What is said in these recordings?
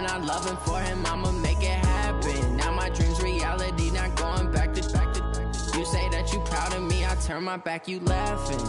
not loving for him, I'ma make it happen. Now my dream's reality, not going back to. You say that you proud of me, I turn my back, you laughing.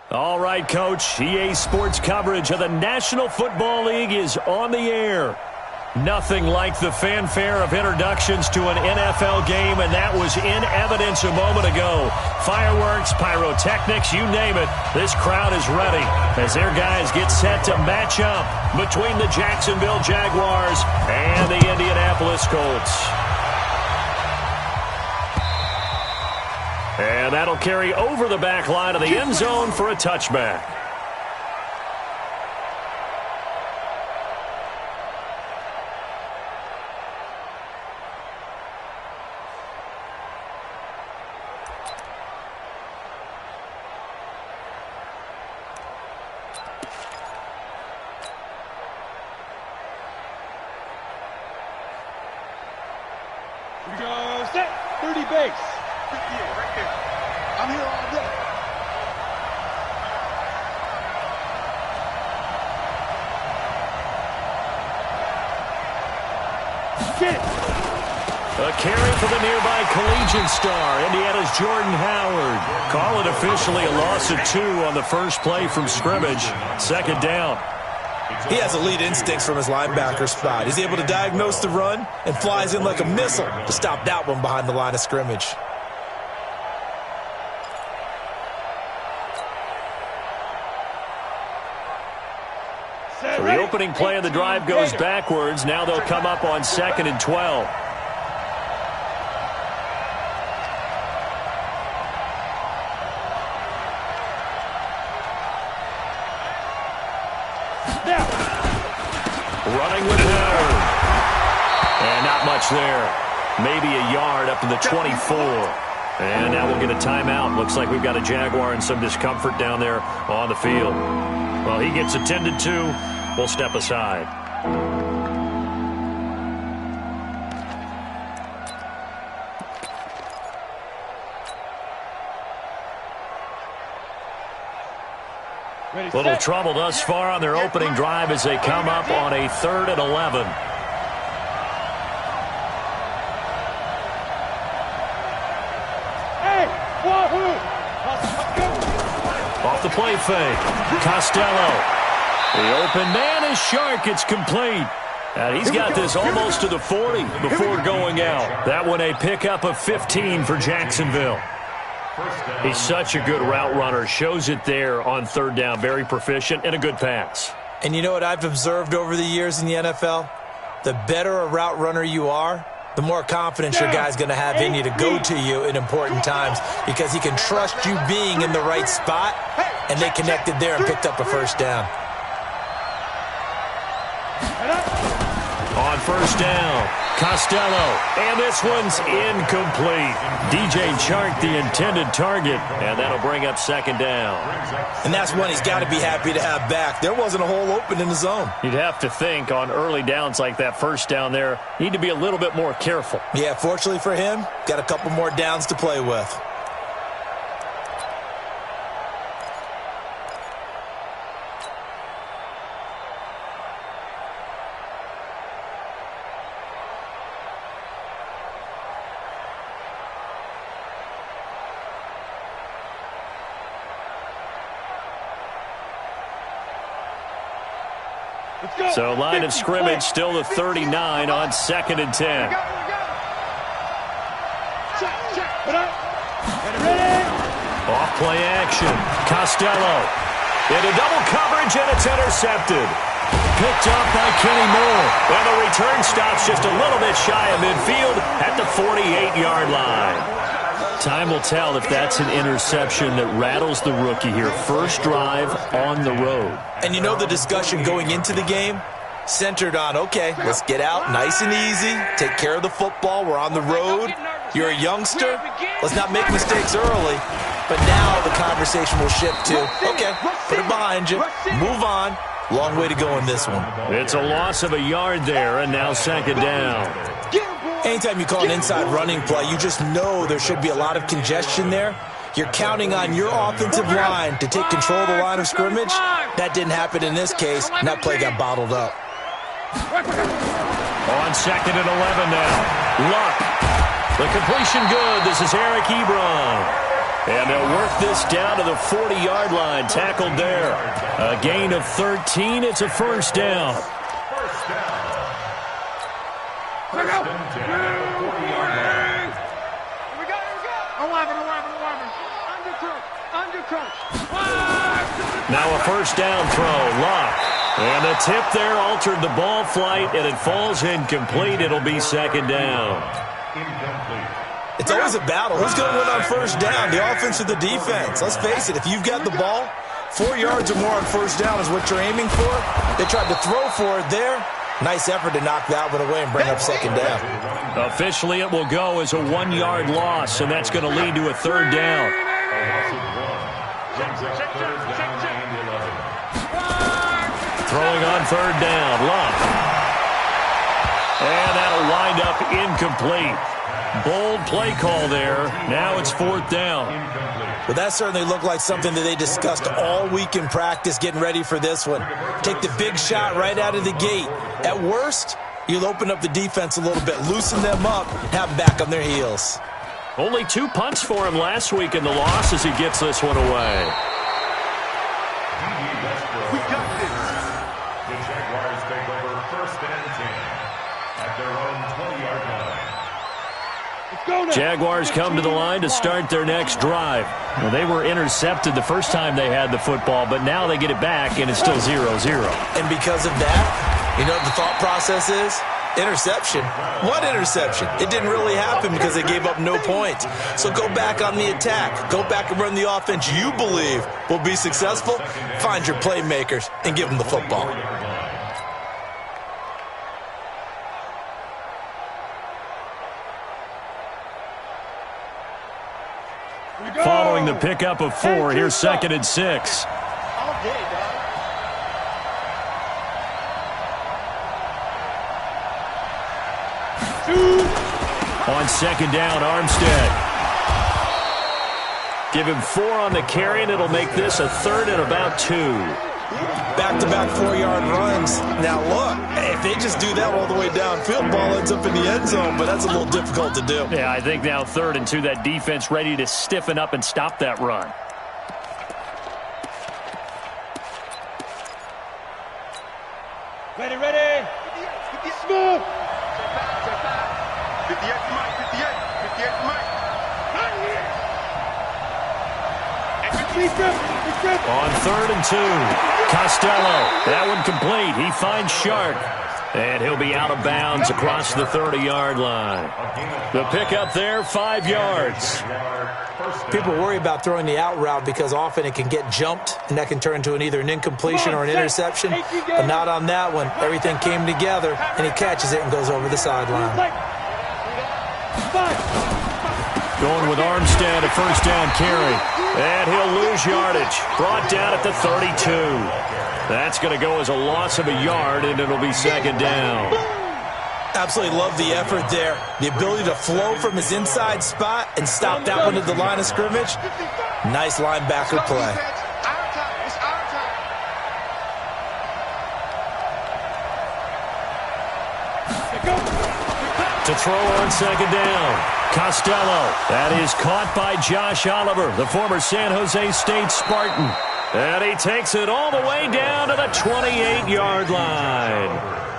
All right, Coach, EA Sports coverage of the National Football League is on the air. Nothing like the fanfare of introductions to an NFL game, and that was in evidence a moment ago. Fireworks, pyrotechnics, you name it. This crowd is ready as their guys get set to match up between the Jacksonville Jaguars and the Indianapolis Colts. And that'll carry over the back line of the end zone for a touchback. We go set, 30 base. Right there. I'm here all day. Get it. A carry for the nearby collegiate star, Indiana's Jordan Howard. Call it officially a loss of 2 on the first play from scrimmage. Second down. He has elite instincts from his linebacker spot. He's able to diagnose the run and flies in like a missile to stop that one behind the line of scrimmage. So the opening play of the drive goes backwards. Now they'll come up on 2nd and 12. Running with Howard. And not much there. Maybe a yard up to the 24. And now we'll get a timeout. Looks like we've got a Jaguar in some discomfort down there on the field. Well, he gets attended to. We'll step aside. Little trouble thus far on their opening drive as they come up on a 3rd and 11. Off the play fake. Costello. The open man is Shark. It's complete. And he's got this almost to the 40 before going out. That one a pickup of 15 for Jacksonville. He's such a good route runner. Shows it there on 3rd down. Very proficient and a good pass. And you know what I've observed over the years in the NFL? The better a route runner you are, the more confidence your guy's going to have in you to go to you in important times because he can trust you being in the right spot, and they connected there and picked up a first down. On 1st down, Costello, and this one's incomplete. DJ Chark, the intended target, and that'll bring up 2nd down. And that's one he's got to be happy to have back. There wasn't a hole open in the zone. You'd have to think on early downs like that 1st down there, need to be a little bit more careful. Yeah, fortunately for him, got a couple more downs to play with. So line of scrimmage still the 39 on 2nd and 10. Off play action. Costello into double coverage, and it's intercepted. Picked up by Kenny Moore. And the return stops just a little bit shy of midfield at the 48-yard line. Time will tell if that's an interception that rattles the rookie here. First drive on the road. And you know the discussion going into the game? centered on, okay, let's get out nice and easy, take care of the football, we're on the road, you're a youngster, let's not make mistakes early. But now the conversation will shift to, okay, put it behind you, move on. Long way to go in this one. It's a loss of a yard there, and now second down. Anytime you call an inside running play, you just know there should be a lot of congestion there. You're counting on your offensive line to take control of the line of scrimmage. That didn't happen in this case, and that play got bottled up. On second and 11 now. Luck. The completion good. This is AEverett1982's. And they'll work this down to the 40-yard line. Tackled there. A gain of 13. It's a first down. Here we go. 11. Now a first down throw. Luck. And the tip there altered the ball flight, and it falls incomplete. It'll be second down. It's always a battle. Who's going to win on first down, the offense or the defense? Let's face it, if you've got the ball, 4 yards or more on first down is what you're aiming for. They tried to throw for it there. Nice effort to knock that one away and bring up second down. Officially, it will go as a 1-yard loss, and that's going to lead to a third down. Throwing on third down, Luck. And that'll wind up incomplete. Bold play call there. Now it's fourth down. Well, that certainly looked like something that they discussed all week in practice getting ready for this one. Take the big shot right out of the gate. At worst, you'll open up the defense a little bit, loosen them up, have them back on their heels. Only 2 punts for him last week in the loss as he gets this one away. We got this. The Jaguars take over first and 10 at their own 20-yard line. Jaguars come to the line to start their next drive. Well, they were intercepted the first time they had the football, but now they get it back, and it's still 0-0. And because of that, you know what the thought process is? Interception. What interception? It didn't really happen because they gave up no points. So go back on the attack. Go back and run the offense you believe will be successful. Find your playmakers and give them the football. Following the pickup of 4, here's second and 6. On second down, Armstead. Give him 4 on the carry, and it'll make this a third and about 2. Back-to-back 4-yard runs. Now, look, if they just do that all the way downfield, ball ends up in the end zone, but that's a little difficult to do. Yeah, I think now 3rd and 2, that defense ready to stiffen up and stop that run. Ready. Smooth. 58 Mike. On 3rd and 2, Costello. That one complete. He finds Shark. And he'll be out of bounds across the 30-yard line. The pickup there, 5 yards. People worry about throwing the out route because often it can get jumped, and that can turn into either an incompletion or an interception. But not on that one. Everything came together, and he catches it and goes over the sideline. Going with Armstead, a first down carry. And he'll lose yardage. Brought down at the 32. That's going to go as a loss of a yard, and it'll be second down. Absolutely love the effort there. The ability to flow from his inside spot and stop that one at the line of scrimmage. Nice linebacker play. To throw on second down, Costello. That is caught by Josh Oliver, the former San Jose State Spartan. And he takes it all the way down to the 28-yard line.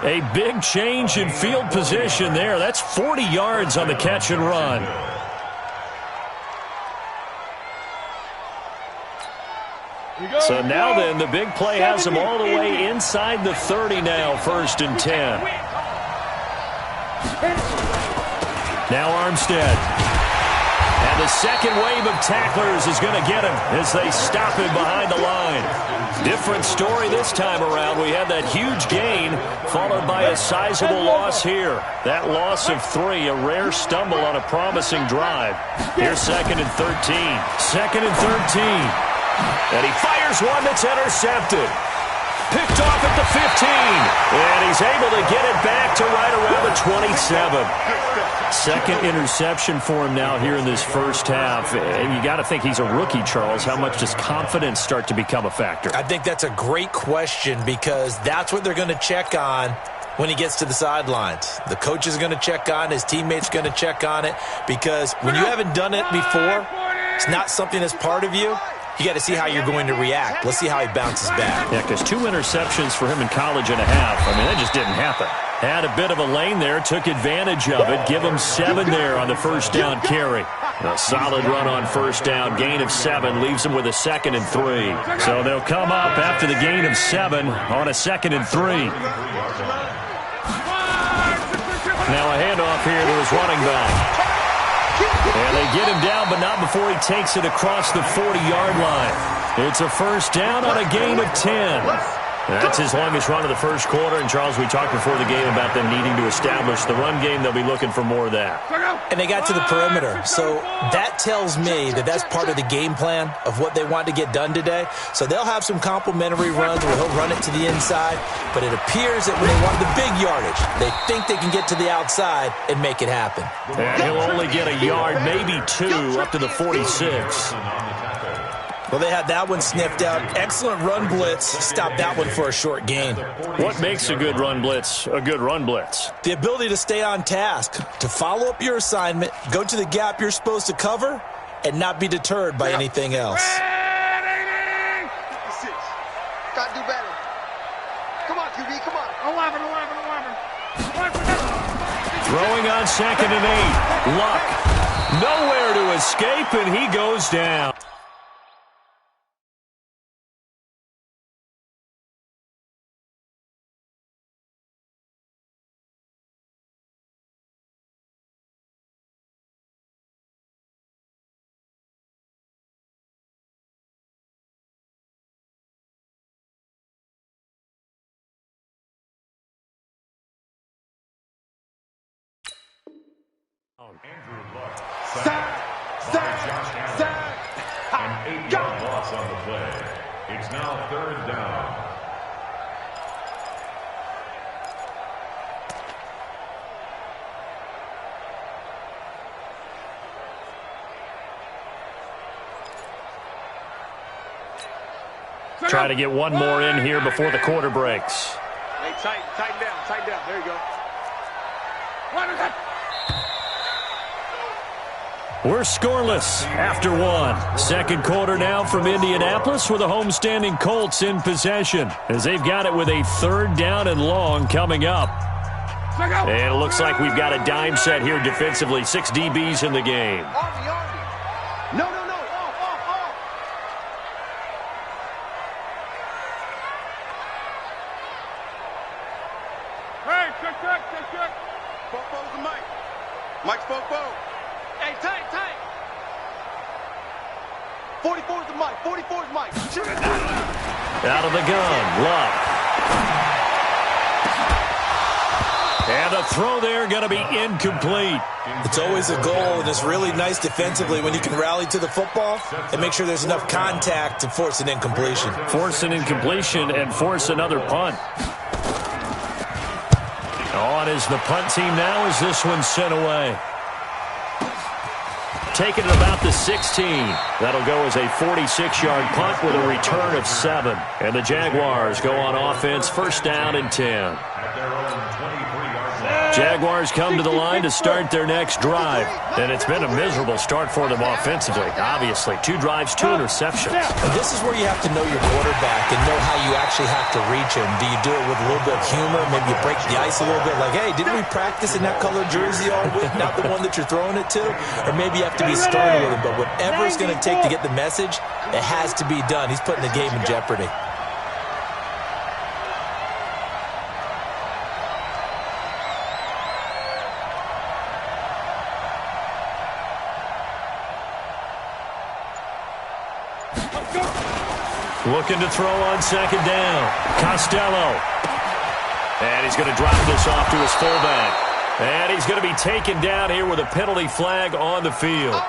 A big change in field position there. That's 40 yards on the catch and run. So now then, the big play has him all the way inside the 30 now, 1st and 10. Now Armstead. And And the second wave of tacklers is going to get him as they stop him behind the line. Different story this time around. We had that huge gain followed by a sizable loss here. That loss of 3, a rare stumble on a promising drive. Here's 2nd and 13. 2nd and 13. And he fires one that's intercepted. Picked off at the 15. And he's able to get it back to right around the 27. Second interception for him now here in this first half. And you got to think he's a rookie, Charles. How much does confidence start to become a factor? I think that's a great question because that's what they're going to check on when he gets to the sidelines. The coach is going to check on, his teammates going to check on it, because when you haven't done it before, it's not something that's part of you. You got to see how you're going to react. Let's see how he bounces back. Yeah, because 2 interceptions for him in college and a half. I mean, that just didn't happen. Had a bit of a lane there, took advantage of it. Give him 7 there on the first down carry. A solid run on first down. Gain of 7 leaves him with a 2nd and 3. So they'll come up after the gain of 7 on a 2nd and 3. Now a handoff here to his running back. And they get him down, but not before he takes it across the 40-yard line. It's a first down on a gain of 10. That's his longest run of the first quarter. And, Charles, we talked before the game about them needing to establish the run game. They'll be looking for more of that. And they got to the perimeter. So that tells me that that's part of the game plan of what they want to get done today. So they'll have some complimentary runs where he'll run it to the inside. But it appears that when they want the big yardage, they think they can get to the outside and make it happen. And he'll only get a yard, maybe 2, up to the 46. Well, they had that one sniffed out. Excellent run blitz. Stopped that one for a short gain. What makes a good run blitz a good run blitz? The ability to stay on task, to follow up your assignment, go to the gap you're supposed to cover, and not be deterred by anything else. Got to do better. Come on, QB, come on. 11. Throwing on 2nd and 8. Luck. Nowhere to escape, and he goes down. Andrew Luck. Sack. An 8-yard loss on the play. It's now 3rd down. Try to get one more in here before the quarter breaks. Hey, tighten down. There you go. We're scoreless after 1. Second quarter now from Indianapolis with the homestanding Colts in possession as they've got it with a 3rd down and long coming up. And it looks like we've got a dime set here defensively. 6 DBs in the game. No. Hey, check. Popo's the mic. Mike's Popo. Hey, tight. 44's the mic. 44's Mike. Out of the gun, Luck. And a throw there going to be incomplete. It's always a goal, and it's really nice defensively when you can rally to the football and make sure there's enough contact to force an incompletion. Force an incompletion and force another punt. On is the punt team now as this one's sent away. Taking it about the 16. That'll go as a 46-yard punt with a return of 7. And the Jaguars go on offense, 1st down and 10. Jaguars come to the line to start their next drive. And it's been a miserable start for them offensively. Obviously, 2 drives, 2 interceptions. And this is where you have to know your quarterback and know how you actually have to reach him. Do you do it with a little bit of humor? Maybe you break the ice a little bit like, hey, didn't we practice in that colored jersey all week? Not the one that you're throwing it to? Or maybe you have to be stern with him. But whatever it's going to take to get the message, it has to be done. He's putting the game in jeopardy. Looking to throw on second down. Costello. And he's going to drop this off to his fullback. And he's going to be taken down here with a penalty flag on the field.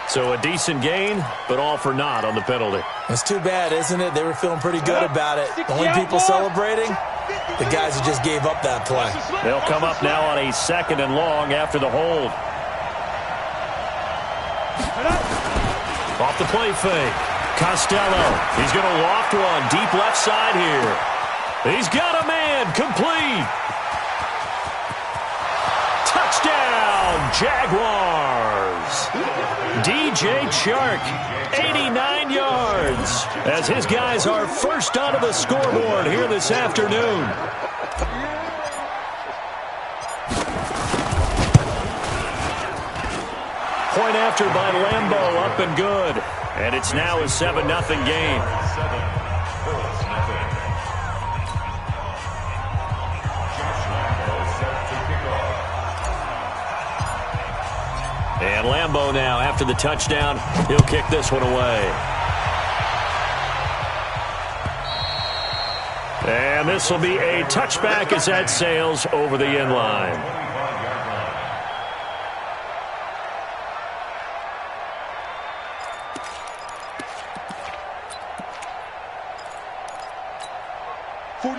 So a decent gain, but all for naught on the penalty. It's too bad, isn't it? They were feeling pretty good about it. The only people celebrating, the guys who just gave up that play. They'll come up now on a 2nd and long after the hold. Off the play fake. Costello. He's going to loft one deep left side here. He's got a man. Complete. Touchdown, Jaguars. DJ Chark, 89 yards, as his guys are first onto the scoreboard here this afternoon. Point after by Lambeau, up and good. And it's now a 7-0 game. And Lambeau now, after the touchdown, he'll kick this one away. And this will be a touchback as that sails over the end line.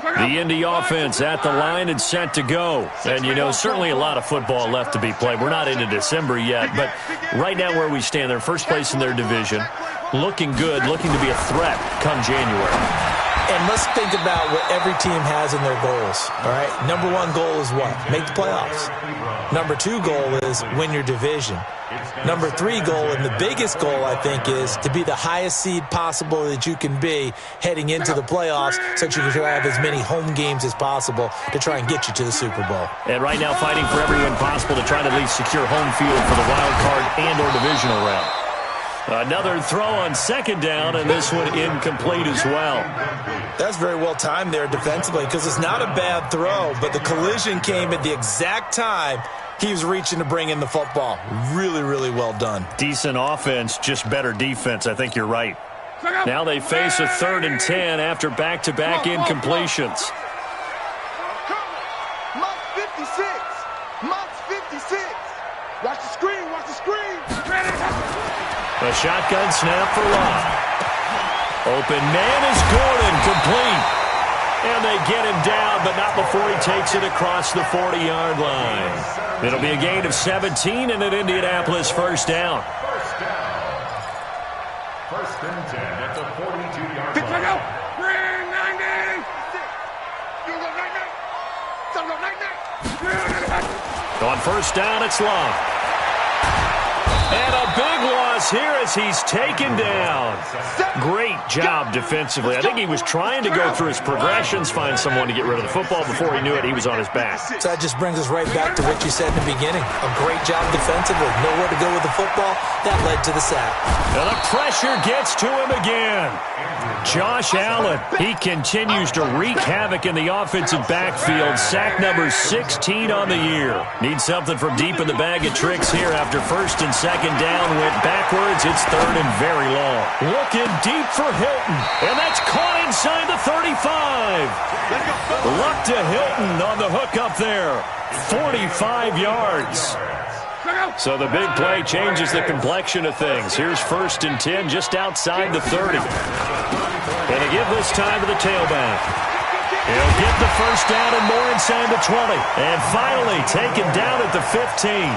The Indy offense at the line and set to go. And, you know, certainly a lot of football left to be played. We're not into December yet, but right now where we stand, they're first place in their division, looking good, looking to be a threat come January. And let's think about what every team has in their goals, all right? Number 1 goal is what? Make the playoffs. Number 2 goal is win your division. Number 3 goal, and the biggest goal, I think, is to be the highest seed possible that you can be heading into the playoffs so that you can have as many home games as possible to try and get you to the Super Bowl. And right now fighting for every win possible to try to at least secure home field for the wild card and or divisional round. Another throw on 2nd down, and this one incomplete as well. That's very well timed there defensively because it's not a bad throw, but the collision came at the exact time he was reaching to bring in the football. Really, really well done. Decent offense, just better defense. I think you're right. Now they face a 3rd and 10 after back-to-back incompletions. Monk's 56. Monk's 56. Watch the screen. Watch the screen. A shotgun snap for Locke. Open man is Gordon, complete. And they get him down, but not before he takes it across the 40-yard line. It'll be a gain of 17 and an Indianapolis first down. First and 10 at the 42-yard line. Green 90. On first down, it's Locke. And a big loss here as he's taken down. Great job defensively. I think he was trying to go through his progressions, find someone to get rid of the football. Before he knew it, he was on his back. So that just brings us right back to what you said in the beginning. A great job defensively. Nowhere to go with the football. That led to the sack. And the pressure gets to him again. Josh Allen, he continues to wreak havoc in the offensive backfield. Sack number 16 on the year. Needs something from deep in the bag of tricks here after 1st and 2nd down. Went backwards. It's 3rd and very long. Looking deep for Hilton. And that's caught inside the 35. Luck to Hilton on the hook up there. 45 yards. So the big play changes the complexion of things. Here's 1st and 10 just outside the 30. And they give this time to the tailback. He'll get the first down and more inside the 20. And finally taken down at the 15.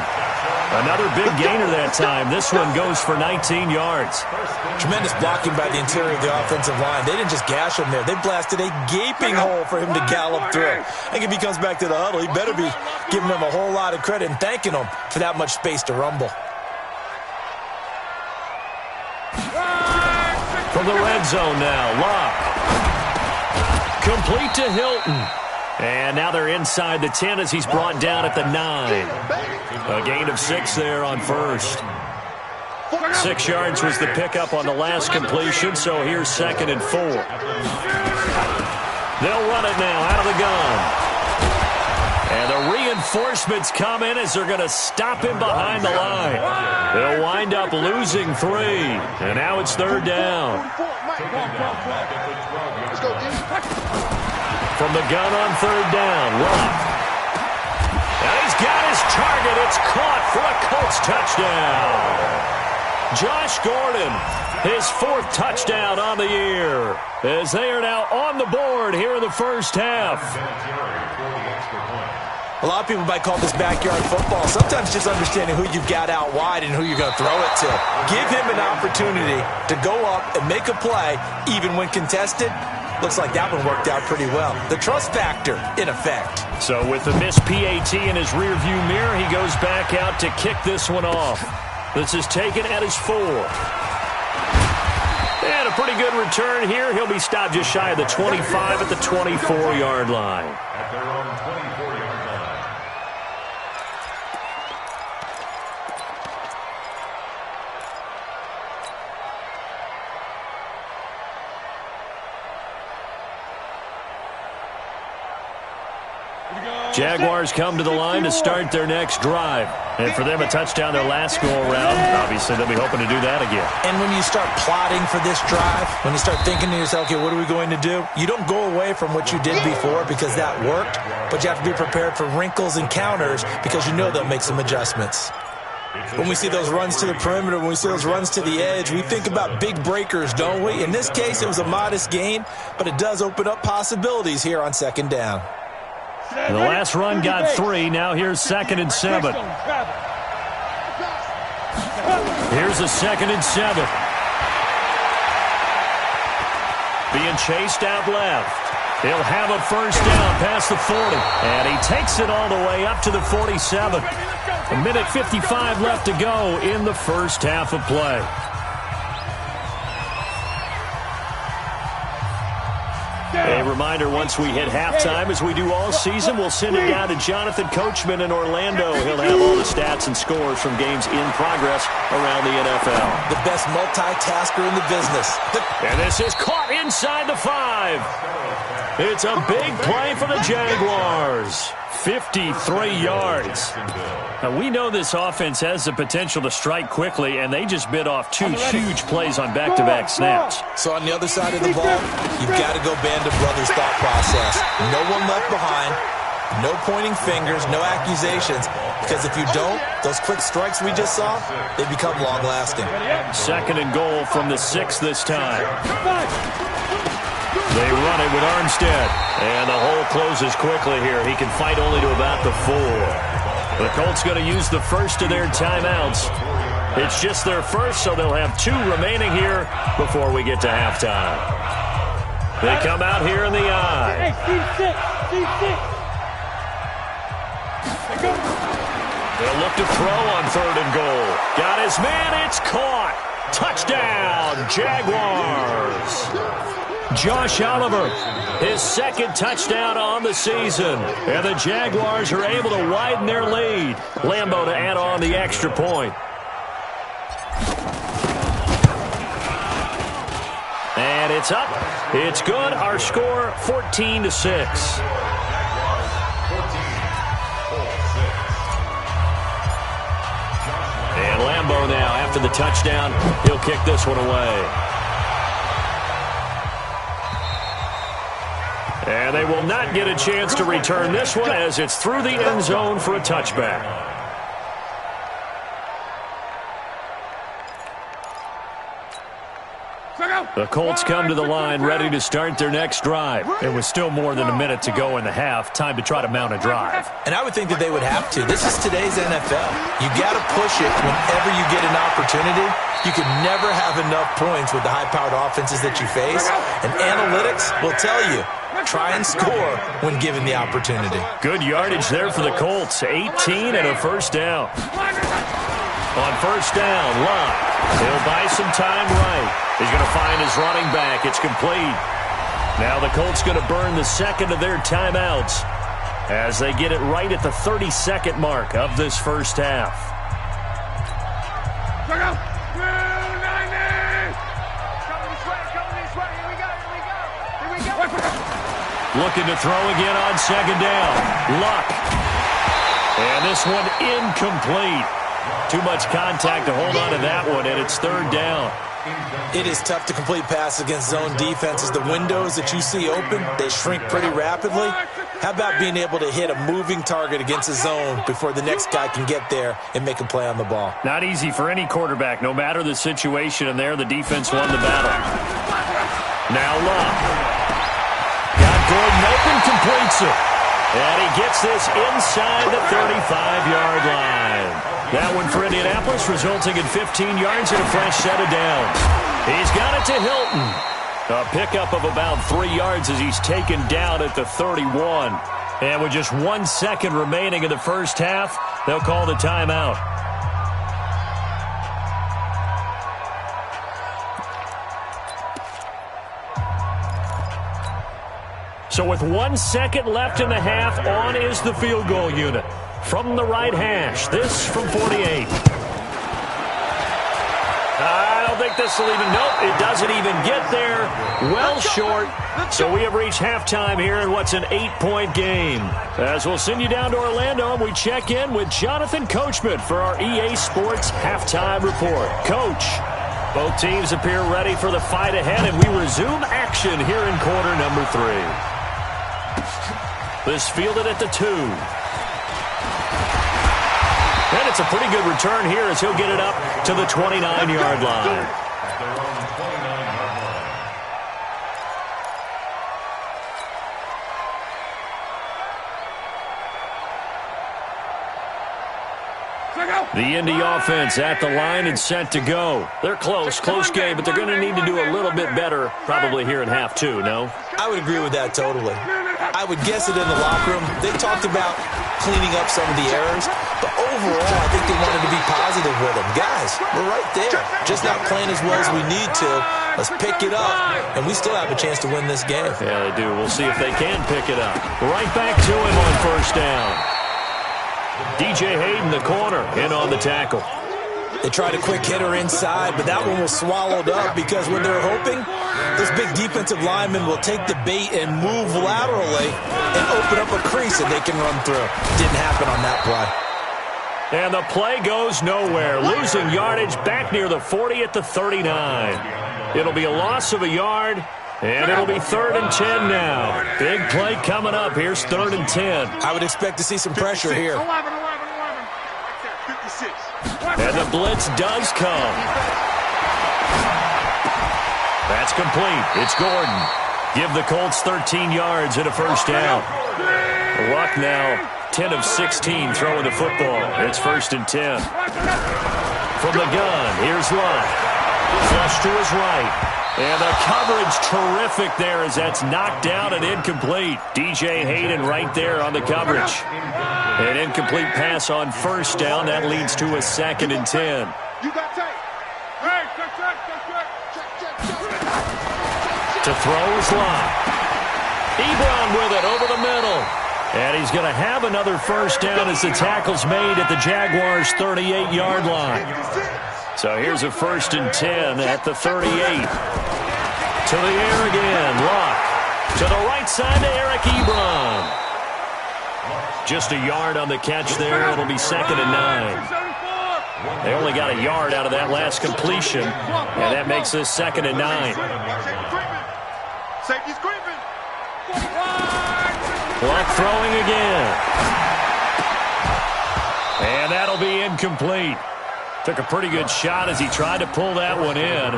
Another big gainer that time. This one goes for 19 yards. Tremendous blocking by the interior of the offensive line. They didn't just gash him there. They blasted a gaping hole for him to gallop through. I think if he comes back to the huddle, he better be giving them a whole lot of credit and thanking them for that much space to rumble. From the red zone now, Locke. Complete to Hilton. And now they're inside the 10 as he's brought down at the 9. A gain of 6 there on first. 6 yards was the pickup on the last completion, so here's 2nd and 4. They'll run it now out of the gun. And the reinforcements come in as they're going to stop him behind the line. They'll wind up losing 3. And now it's 3rd down. From the gun on 3rd down, Luck. And he's got his target. It's caught for a Colts touchdown. Josh Gordon, his 4th touchdown on the year, as they are now on the board here in the first half. A lot of people might call this backyard football. Sometimes just understanding who you've got out wide and who you're going to throw it to. Give him an opportunity to go up and make a play, even when contested. Looks like that one worked out pretty well. The trust factor in effect. So with the missed PAT in his rearview mirror, he goes back out to kick this one off. This is taken at his 4. And a pretty good return here. He'll be stopped just shy of the 25 at the 24-yard line. At their own 24-yard line. Jaguars come to the line to start their next drive. And for them, a touchdown their last go-around. Obviously, they'll be hoping to do that again. And when you start plotting for this drive, when you start thinking to yourself, okay, what are we going to do? You don't go away from what you did before because that worked, but you have to be prepared for wrinkles and counters because you know they'll make some adjustments. When we see those runs to the perimeter, when we see those runs to the edge, we think about big breakers, don't we? In this case, it was a modest gain, but it does open up possibilities here on 2nd down. The last run got 3. Now here's 2nd and 7. Here's a 2nd and 7. Being chased out left. He'll have a first down past the 40. And he takes it all the way up to the 47. 1:55 left to go in the first half of play. A reminder, once we hit halftime, as we do all season, we'll send it down to Jonathan Coachman in Orlando. He'll have all the stats and scores from games in progress around the NFL. The best multitasker in the business. And this is caught inside the 5. It's a big play for the Jaguars. 53 yards. Now, we know this offense has the potential to strike quickly, and they just bit off 2 huge plays on back-to-back snaps. So on the other side of the ball, you've got to go band of brothers thought process. No one left behind, no pointing fingers, no accusations, because if you don't, those quick strikes we just saw, they become long-lasting. 2nd and goal from the 6 this time. They run it with Armstead, and the hole closes quickly here. He can fight only to about the 4. The Colts going to use the first of their timeouts. It's just their first, so they'll have 2 remaining here before we get to halftime. They come out here in the eye. They'll look to throw on 3rd and goal. Got his man, it's caught. Touchdown, Jaguars. Josh Oliver, his 2nd touchdown on the season. And the Jaguars are able to widen their lead. Lambeau to add on the extra point. And it's up. It's good. Our score, 14-6. And Lambeau now, after the touchdown, he'll kick this one away. And they will not get a chance to return this one as it's through the end zone for a touchback. The Colts come to the line ready to start their next drive. There was still more than a minute to go in the half. Time to try to mount a drive. And I would think that they would have to. This is today's NFL. You got to push it whenever you get an opportunity. You can never have enough points with the high-powered offenses that you face. And analytics will tell you, try and score when given the opportunity. Good yardage there for the Colts. 18 and a first down. On first down, Luck. He'll buy some time right. He's going to find his running back. It's complete. Now the Colts going to burn the 2nd of their timeouts as they get it right at the 32nd mark of this first half. Looking to throw again on 2nd down. Luck. And this one incomplete. Too much contact to hold on to that one, and it's third down. It is tough to complete passes against zone defenses. The windows that you see open, they shrink pretty rapidly. How about being able to hit a moving target against a zone before the next guy can get there and make a play on the ball? Not easy for any quarterback, no matter the situation, and there the defense won the battle. Now Love. Got Gordon open, completes it. And he gets this inside the 35-yard line. That one for Indianapolis, resulting in 15 yards and a fresh set of downs. He's got it to Hilton. A pickup of about 3 yards as he's taken down at the 31. And with just 1 second remaining in the first half, they'll call the timeout. So with 1 second left in the half, on is the field goal unit. From the right hash, this from 48. I don't think this will even, nope, it doesn't even get there. Well short. So we have reached halftime here in what's an 8-point game. As we'll send you down to Orlando, and we check in with Jonathan Coachman for our EA Sports Halftime Report. Coach, both teams appear ready for the fight ahead, and we resume action here in quarter number 3. This fielded at the 2. And it's a pretty good return here as he'll get it up to the 29-yard line. The Indy offense at the line and set to go. They're close game, but they're going to need to do a little bit better probably here in half 2, no? I would agree with that totally. I would guess it in the locker room. They talked about cleaning up some of the errors, but overall, I think they wanted to be positive with them. Guys, we're right there. Just not playing as well as we need to. Let's pick it up, and we still have a chance to win this game. Yeah, they do. We'll see if they can pick it up. Right back to him on first down. DJ Hayden, the corner, in on the tackle. They tried a quick hitter inside, but that one was swallowed up because when they're hoping, those big defensive linemen will take the bait and move laterally and open up a crease that they can run through. Didn't happen on that play. And the play goes nowhere. Losing yardage back near the 40 at the 39. It'll be a loss of a yard, and it'll be 3rd and 10 now. Big play coming up. Here's 3rd and 10. I would expect to see some pressure here. 56. And the blitz does come. That's complete. It's Gordon. Give the Colts 13 yards and a first down. Luck now 10 of 16 throwing the football. It's 1st and 10. From the gun, here's Luck. Flush to his right. And the coverage terrific there as that's knocked down and incomplete. DJ Hayden right there on the coverage. An incomplete pass on first down. That leads to a 2nd and 10. To throw is Locke. Ebron with it over the middle. And he's going to have another first down as the tackle's made at the Jaguars' 38-yard line. So here's a 1st and 10 at the 38. To the air again. Locke. To the right side to Eric Ebron. Just a yard on the catch there. It'll be 2nd and 9. They only got a yard out of that last completion, and that makes this 2nd and 9. Safety's creeping. Luck throwing again. And that'll be incomplete. Took a pretty good shot as he tried to pull that one in.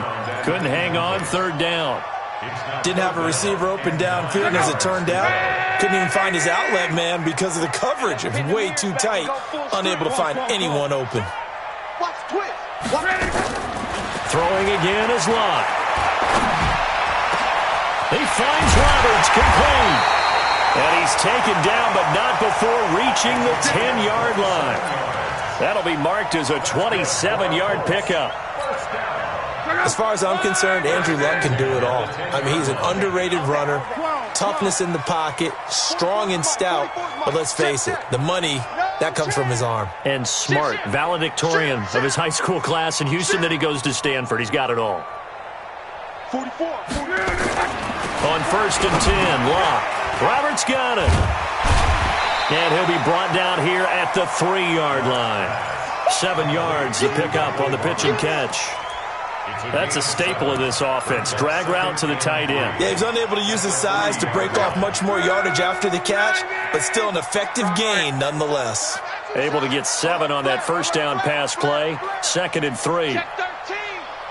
Couldn't hang on, 3rd down. Didn't have a receiver open downfield, and as it turned out, couldn't even find his outlet man because of the coverage. It was way too tight, unable to find anyone open. Throwing again is Locke. He finds Roberts, complete. And he's taken down, but not before reaching the 10-yard line. That'll be marked as a 27-yard pickup. As far as I'm concerned, Andrew Luck can do it all. I mean, he's an underrated runner, toughness in the pocket, strong and stout, but let's face it, the money, that comes from his arm. And smart, valedictorian of his high school class in Houston, then he goes to Stanford. He's got it all. 44. On 1st and 10, Locke. Roberts got it. And he'll be brought down here at the 3-yard line. 7 yards to pick up on the pitch and catch. That's a staple of this offense. Drag route to the tight end. Yeah, he's unable to use his size to break off much more yardage after the catch, but still an effective gain nonetheless. Able to get 7 on that first down pass play. 2nd and 3. Check 13.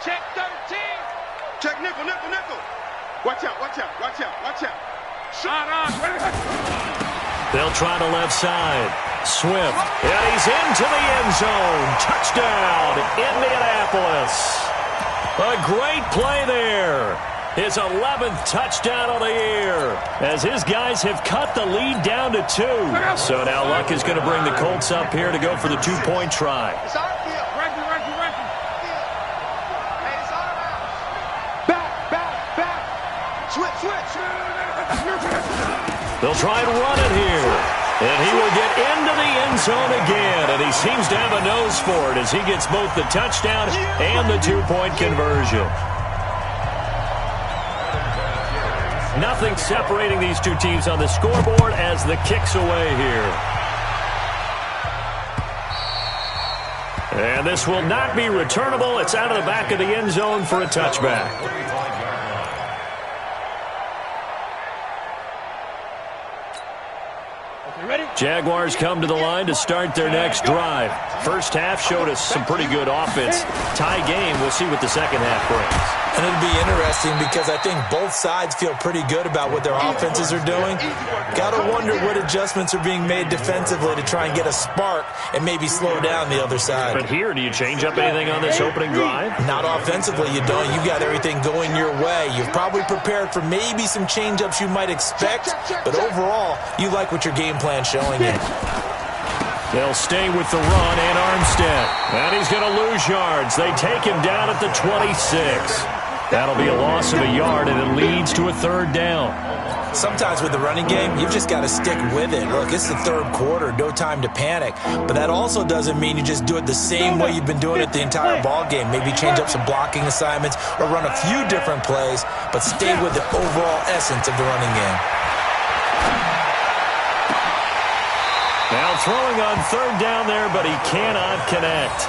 Check 13. Check nickel, nickel, nickel. Watch out, watch out, watch out, watch out. Shot on. They'll try the left side. Swift. And he's into the end zone. Touchdown, Indianapolis. A great play there. His 11th touchdown of the year as his guys have cut the lead down to 2. So now Luck is going to bring the Colts up here to go for the 2-point try. It's our field. Ranky. Hey, it's our house. Back. Switch. They'll try and run it here. And he will get into the end zone again. And he seems to have a nose for it as he gets both the touchdown and the 2-point conversion. Nothing separating these two teams on the scoreboard as the kick's away here. And this will not be returnable. It's out of the back of the end zone for a touchback. Jaguars come to the line to start their next drive. First half showed us some pretty good offense. Tie game, we'll see what the second half brings. And it'll be interesting because I think both sides feel pretty good about what their offenses are doing. Got to wonder what adjustments are being made defensively to try and get a spark and maybe slow down the other side. But here, do you change up anything on this opening drive? Not offensively, you don't. You got everything going your way. You've probably prepared for maybe some change-ups you might expect, but overall, you like what your game plan's showing you. They'll stay with the run and Armstead. And he's going to lose yards. They take him down at the 26. That'll be a loss of a yard, and it leads to a 3rd down. Sometimes with the running game, you've just got to stick with it. Look, it's the 3rd quarter, no time to panic. But that also doesn't mean you just do it the same way you've been doing it the entire ball game. Maybe change up some blocking assignments or run a few different plays, but stay with the overall essence of the running game. Now throwing on 3rd down there, but he cannot connect.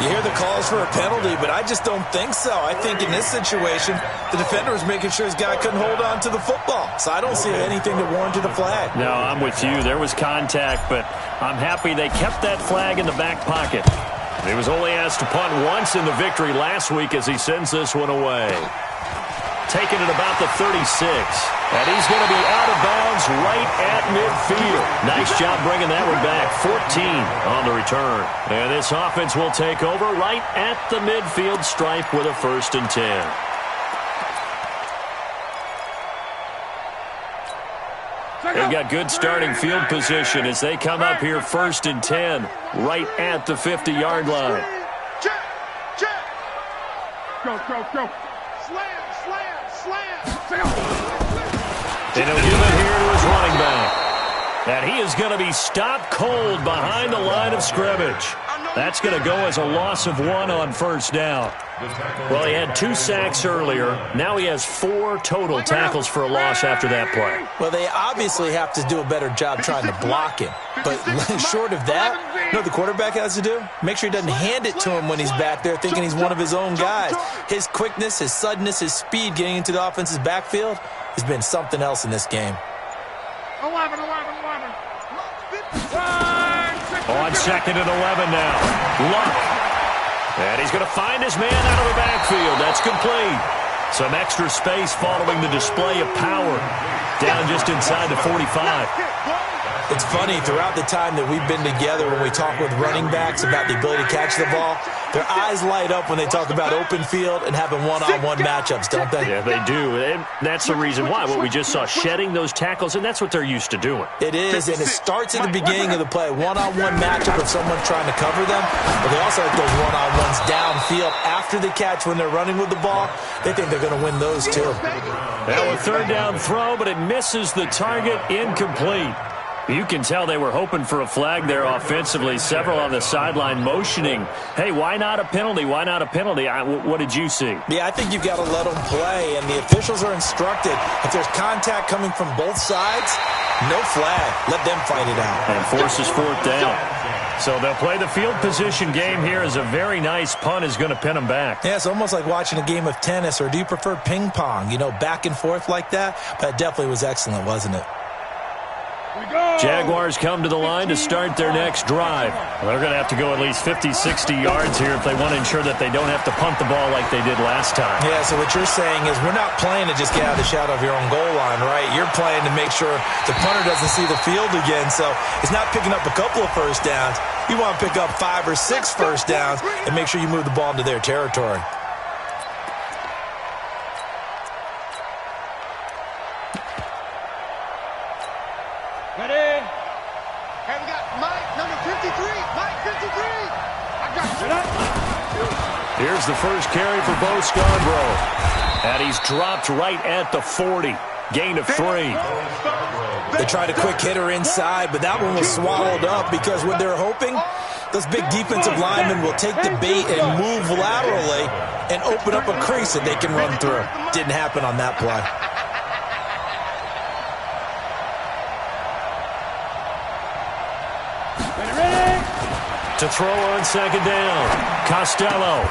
You hear the calls for a penalty, but I just don't think so. I think in this situation, the defender was making sure his guy couldn't hold on to the football. So I don't see anything to warrant a flag. No, I'm with you. There was contact, but I'm happy they kept that flag in the back pocket. He was only asked to punt once in the victory last week as he sends this one away. Taking it about the 36. And he's going to be out of bounds right at midfield. Nice job bringing that one back. 14 on the return. And this offense will take over right at the midfield stripe with a 1st and 10. They've got good starting field position as they come up here 1st and 10 right at the 50-yard line. Check. Go. Slam. And he'll give it here to his running back. And he is going to be stopped cold behind the line of scrimmage. That's going to go as a loss of 1 on 1st down. Well, he had 2 sacks earlier. Now he has 4 total tackles for a loss after that play. Well, they obviously have to do a better job trying to block him. But short of that, you know what the quarterback has to do? Make sure he doesn't hand it to him when he's back there thinking he's one of his own guys. His quickness, his suddenness, his speed getting into the offense's backfield has been something else in this game. 11. On 2nd and 11 now. Luck. And he's going to find his man out of the backfield. That's complete. Some extra space following the display of power. Down just inside the 45. It's funny, throughout the time that we've been together when we talk with running backs about the ability to catch the ball, their eyes light up when they talk about open field and having one-on-one matchups, don't they? Yeah, they do. And that's the reason why. What we just saw, shedding those tackles, and that's what they're used to doing. It is, and it starts at the beginning of the play. One-on-one matchup if someone's trying to cover them, but they also like those one-on-ones downfield after the catch when they're running with the ball. They think they're going to win those, too. Now a 3rd down throw, but it misses the target, incomplete. You can tell they were hoping for a flag there offensively. Several on the sideline motioning, hey, why not a penalty? Why not a penalty? What did you see? Yeah, I think you've got to let them play, and the officials are instructed. If there's contact coming from both sides, no flag. Let them fight it out. And forces fourth down. So they'll play the field position game here as a very nice punt is going to pin them back. Yeah, it's almost like watching a game of tennis, or do you prefer ping pong? You know, back and forth like that? But it definitely was excellent, wasn't it? Jaguars come to the line to start their next drive. They're going to have to go at least 50, 60 yards here if they want to ensure that they don't have to punt the ball like they did last time. Yeah, so what you're saying is we're not playing to just get out of the shadow of your own goal line, right? You're playing to make sure the punter doesn't see the field again. So it's not picking up a couple of first downs. You want to pick up 5 or 6 first downs and make sure you move the ball into their territory. Here's the first carry for Bo Scarborough. And he's dropped right at the 40. Gain of 3. They tried a quick hitter inside, but that one was swallowed up because what they're hoping, those big defensive linemen will take the bait and move laterally and open up a crease that they can run through. Didn't happen on that play. To throw on second down, Costello.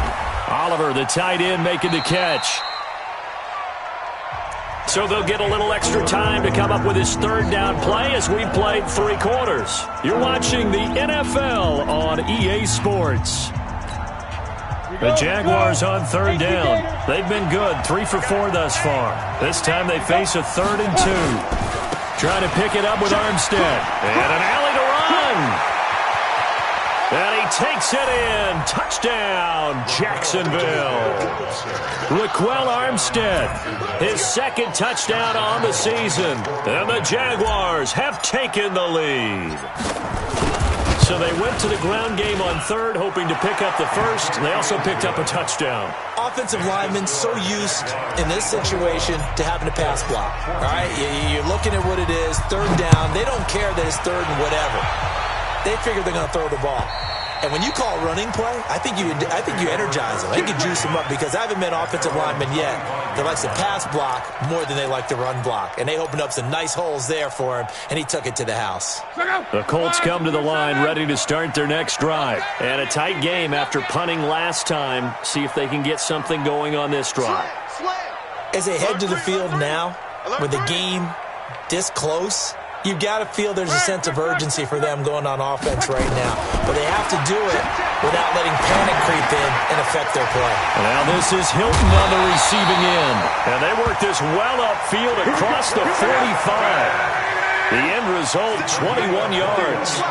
Oliver, the tight end, making the catch. So they'll get a little extra time to come up with his third down play as we played 3 quarters. You're watching the NFL on EA Sports. The Jaguars on third down. They've been good, 3 for 4 thus far. This time they face a 3rd and 2. Trying to pick it up with Armstead. And an alley to run. And he takes it in. Touchdown, Jacksonville. Raquel Armstead, his 2nd touchdown on the season. And the Jaguars have taken the lead. So they went to the ground game on 3rd, hoping to pick up the 1st. They also picked up a touchdown. Offensive linemen so used in this situation to having to pass block. All right, you're looking at what it is, 3rd down. They don't care that it's 3rd and whatever. They figure they're going to throw the ball. And when you call running play, I think you energize them. I think you juice them up because I haven't met offensive linemen yet that likes to pass block more than they like to run block. And they opened up some nice holes there for him, and he took it to the house. The Colts come to the line ready to start their next drive. And a tight game after punting last time. See if they can get something going on this drive. As they head to the field now, with the game this close, you've got to feel there's a sense of urgency for them going on offense right now. But they have to do it without letting panic creep in and affect their play. Now this is Hilton on the receiving end. And they work this well upfield across the 45. The end result, 21 yards.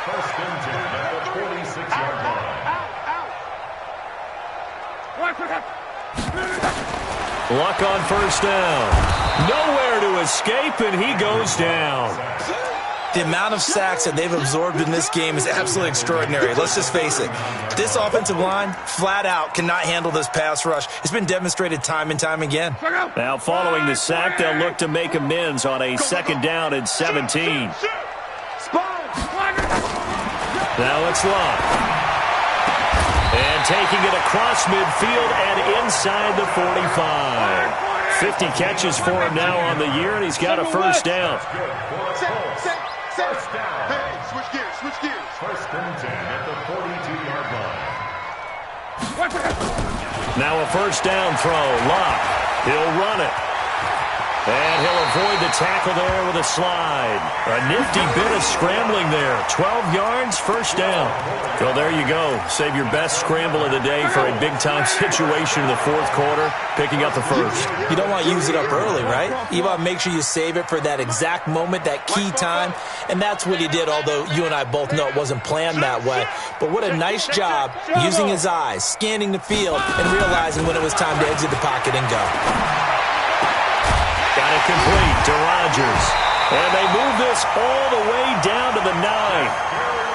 First and 10 at the 46-yard line. Luck on first down. Nowhere to escape, and he goes down. The amount of sacks that they've absorbed in this game is absolutely extraordinary. Let's just face it. This offensive line, flat out, cannot handle this pass rush. It's been demonstrated time and time again. Now, following the sack, they'll look to make amends on a 2nd down and 17. Now it's Luck. And taking it across midfield and inside the 45. 50 catches for him now on the year, and he's got a first down. First down. Hey, switch gears. First and 10 at the 42-yard line. Now a first down throw. Luck. He'll run it. And he'll avoid the tackle there with a slide. A nifty bit of scrambling there. 12 yards, first down. Well, there you go. Save your best scramble of the day for a big-time situation in the 4th quarter, picking up the first. You don't want to use it up early, right? You want to make sure you save it for that exact moment, that key time. And that's what he did, although you and I both know it wasn't planned that way. But what a nice job using his eyes, scanning the field, and realizing when it was time to exit the pocket and go. Got it complete to Rodgers. And they move this all the way down to the 9.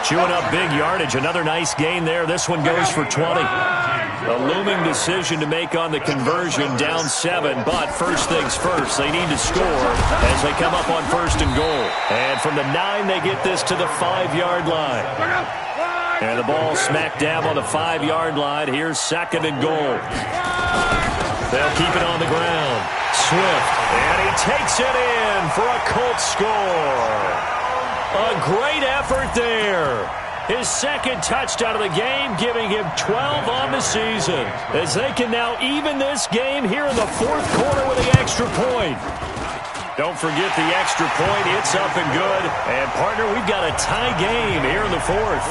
Chewing up big yardage. Another nice gain there. This one goes for 20. A looming decision to make on the conversion, down 7. But first things first, they need to score as they come up on 1st and goal. And from the 9, they get this to the 5-yard line. And the ball smack dab on the 5-yard line. Here's 2nd and goal. They'll keep it on the ground. Swift, and he takes it in for a Colts score. A great effort there. His 2nd touchdown of the game, giving him 12 on the season, as they can now even this game here in the 4th quarter with the extra point. Don't forget the extra point. It's up and good. And, partner, we've got a tie game here in the 4th.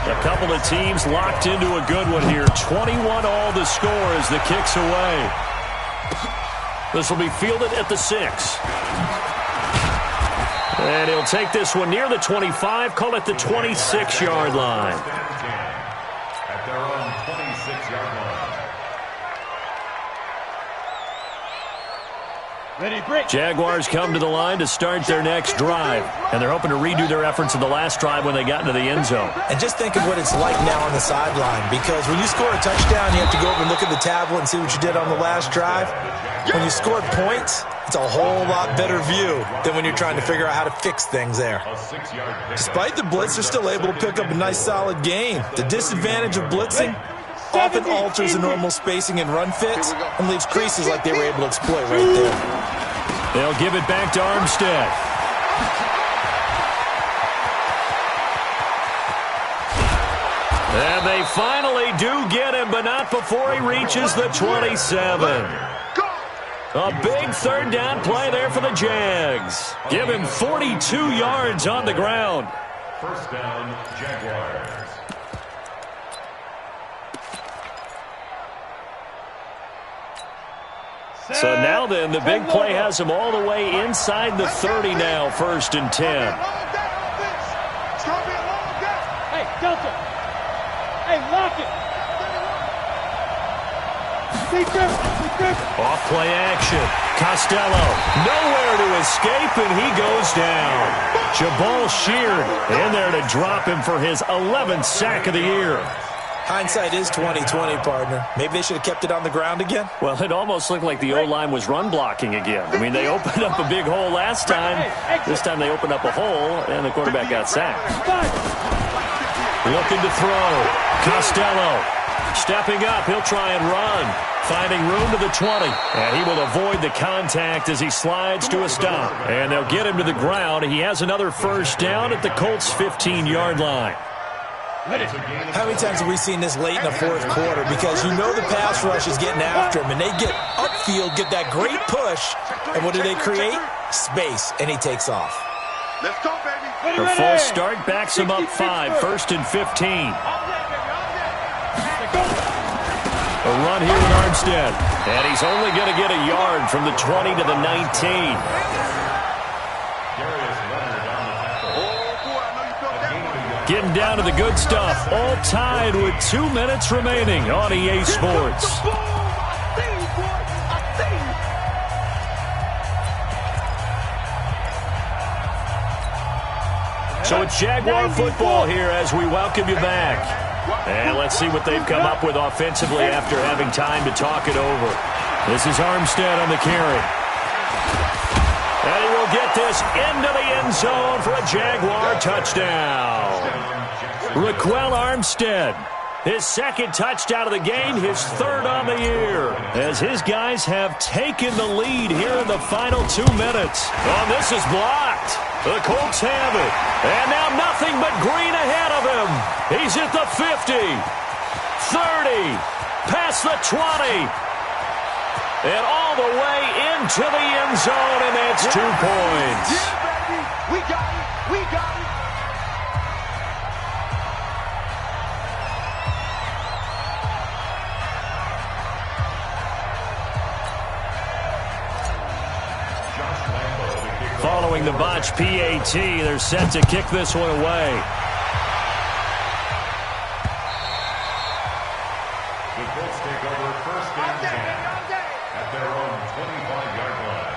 A couple of teams locked into a good one here. 21 all the score as the kick's away. This will be fielded at the 6. And he'll take this one near the 25, call it the 26-yard line. At their own 26-yard line. Ready, break. Jaguars come to the line to start their next drive. And they're hoping to redo their efforts in the last drive when they got into the end zone. And just think of what it's like now on the sideline, because when you score a touchdown, you have to go over and look at the tablet and see what you did on the last drive. When you scored points, it's a whole lot better view than when you're trying to figure out how to fix things there. Despite the blitz, they're still able to pick up a nice solid gain. The disadvantage of blitzing often alters the normal spacing and run fits and leaves creases like they were able to exploit right there. They'll give it back to Armstead. And they finally do get him, but not before he reaches the 27. A big 3rd down play there for the Jags. Give him 42 yards on the ground. 1st down, Jaguars. So now then, the big play has him all the way inside the 30 now, 1st and 10. Hey, Delta. Hey, lock it. Off play action. Costello nowhere to escape, and he goes down. Jabal Sheard in there to drop him for his 11th sack of the year. Hindsight is 20/20, partner. Maybe they should have kept it on the ground again. Well, it almost looked like the O-line was run blocking again. I mean, they opened up a big hole last time. This time they opened up a hole, and the quarterback got sacked. Looking to throw. Costello stepping up. He'll try and run. Finding room to the 20. And he will avoid the contact as he slides to a stop. And they'll get him to the ground. He has another 1st down at the Colts' 15-yard line. How many times have we seen this late in the 4th quarter? Because you know the pass rush is getting after him, and they get upfield, get that great push, and what do they create? Space, and he takes off. Let's go, baby. The full start backs him up 5, 1st and 15. A run here with Armstead, and he's only going to get a yard from the 20 to the 19. Getting down to the good stuff. All tied with 2 minutes remaining on EA Sports. So it's Jaguar football here as we welcome you back. And let's see what they've come up with offensively after having time to talk it over. This is Armstead on the carry. And he will get this into the end zone for a Jaguar touchdown. Raquel Armstead, his 2nd touchdown of the game, his 3rd on the year, as his guys have taken the lead here in the final 2 minutes. Oh, this is blocked. The Colts have it. And now nothing but green ahead of him. He's at the 50, 30, past the 20. And all the way into the end zone, and that's 2 points. Yeah, baby. We got it. We got it. Following the botch PAT, they're set to kick this one away. The Colts take over 1st and 10 at their own 25-yard line.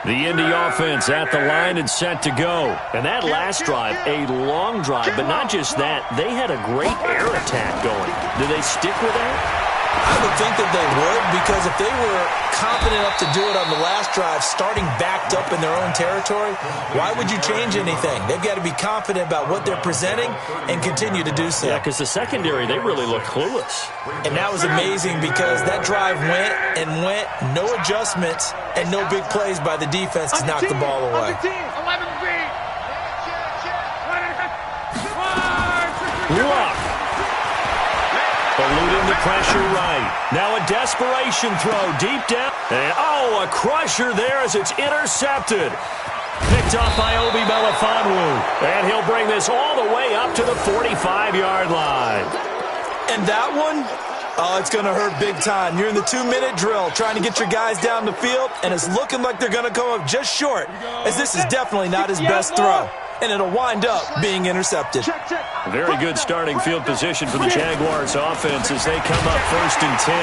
The Indy offense at the line and set to go. And that last drive, a long drive, but not just that. They had a great air attack going. Do they stick with that? I would think that they would, because if they were confident enough to do it on the last drive, starting backed up in their own territory, why would you change anything? They've got to be confident about what they're presenting and continue to do so. Yeah, because the secondary, they really look clueless. And that was amazing because that drive went and went, no adjustments, and no big plays by the defense to knock the ball away. Luck. Eluding the pressure right. Now a desperation throw deep down. And, a crusher there as it's intercepted. Picked up by Obi Melifonwu. And he'll bring this all the way up to the 45-yard line. And that one, it's going to hurt big time. You're in the 2-minute drill trying to get your guys down the field, and it's looking like they're going to come up just short, as this is definitely not his best throw. And it'll wind up being intercepted. Very good starting field position for the Jaguars offense as they come up 1st and 10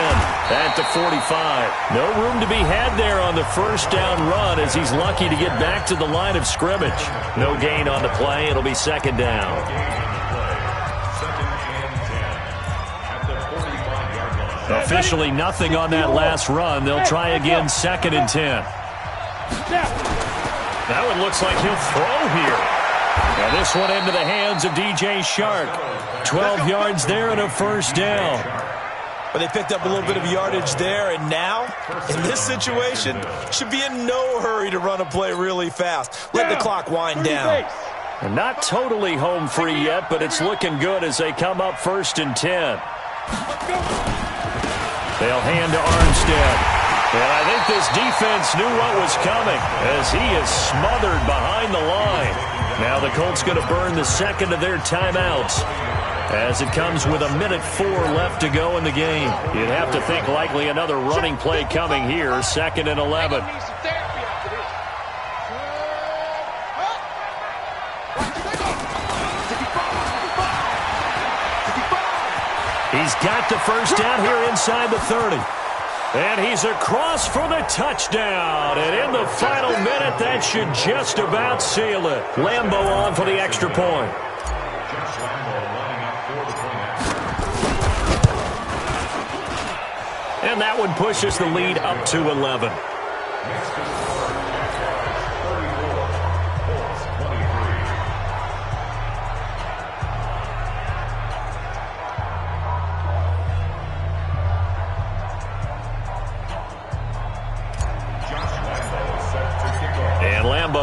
at the 45. No room to be had there on the first down run as he's lucky to get back to the line of scrimmage. No gain on the play. It'll be 2nd down. Officially nothing on that last run. They'll try again 2nd and 10. That one looks like he'll throw here. And this one into the hands of DJ Shark. 12 yards there and a 1st down. But they picked up a little bit of yardage there, and now, in this situation, should be in no hurry to run a play really fast. Let the clock wind down. And not totally home free yet, but it's looking good as they come up 1st and 10. They'll hand to Armstead. And I think this defense knew what was coming as he is smothered behind the line. Now the Colts going to burn the 2nd of their timeouts as it comes with 1:04 left to go in the game. You'd have to think likely another running play coming here, 2nd and 11. He's got the 1st down here inside the 30. And he's across for the touchdown. And in the final minute, that should just about seal it. Lambo on for the extra point. And that one pushes the lead up to 11.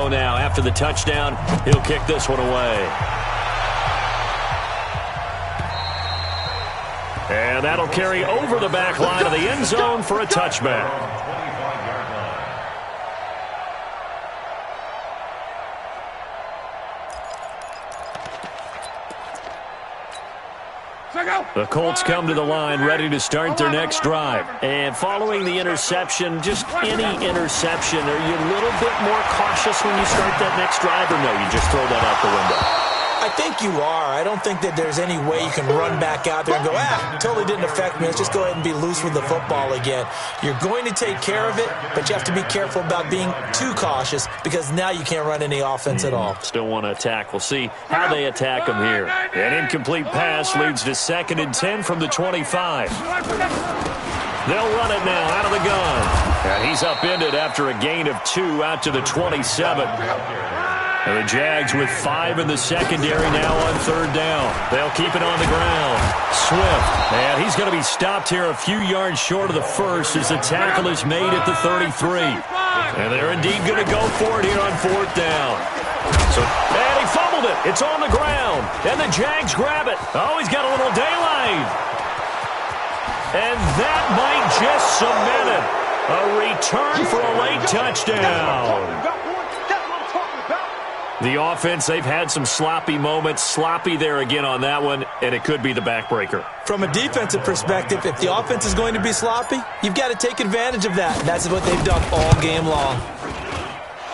Now after the touchdown, he'll kick this one away. And that'll carry over the back line of the end zone for a touchback. The Colts come to the line ready to start their next drive. And following the interception, just any interception, are you a little bit more cautious when you start that next drive, or no, you just throw that out the window? I think you are. I don't think that there's any way you can run back out there and go, totally didn't affect me. Let's just go ahead and be loose with the football again. You're going to take care of it, but you have to be careful about being too cautious because now you can't run any offense at all. Still want to attack. We'll see how they attack them here. An incomplete pass leads to 2nd and 10 from the 25. They'll run it now out of the gun. And he's upended after a gain of 2 out to the 27. And the Jags with 5 in the secondary now on 3rd down. They'll keep it on the ground. Swift, and he's going to be stopped here a few yards short of the 1st as the tackle is made at the 33. And they're indeed going to go for it here on 4th down. And he fumbled it. It's on the ground. And the Jags grab it. Oh, he's got a little daylight. And that might just cement it. A return for a late touchdown. The offense, they've had some sloppy moments. Sloppy there again on that one, and it could be the backbreaker. From a defensive perspective, if the offense is going to be sloppy, you've got to take advantage of that. And that's what they've done all game long.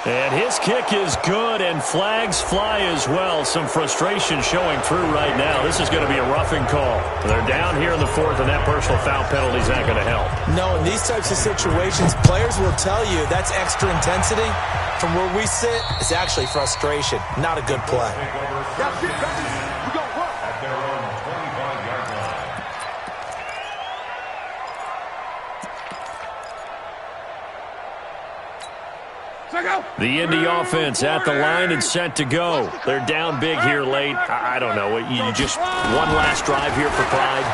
And his kick is good, and flags fly as well. Some frustration showing through right now. This is going to be a roughing call. They're down here in the fourth, and that personal foul penalty is not going to help. No, in these types of situations, players will tell you that's extra intensity. From where we sit, it's actually frustration. Not a good play. That's it, baby. We gon' work. At their own 25-yard line. The Indy offense at the line and set to go. They're down big here late. I don't know. You just one last drive here for pride?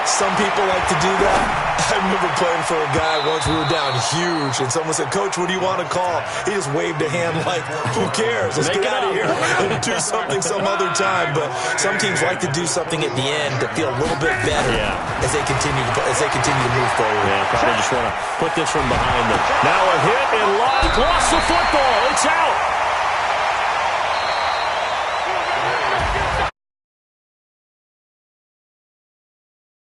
Some people like to do that. I remember playing for a guy once. We were down huge, and someone said, "Coach, what do you want to call?" He just waved a hand like, "Who cares? Let's get out of here and do something some other time." But some teams like to do something at the end to feel a little bit better as they continue to move forward. Yeah, probably just want to put this one behind them. Now a hit and lost the football. It's out.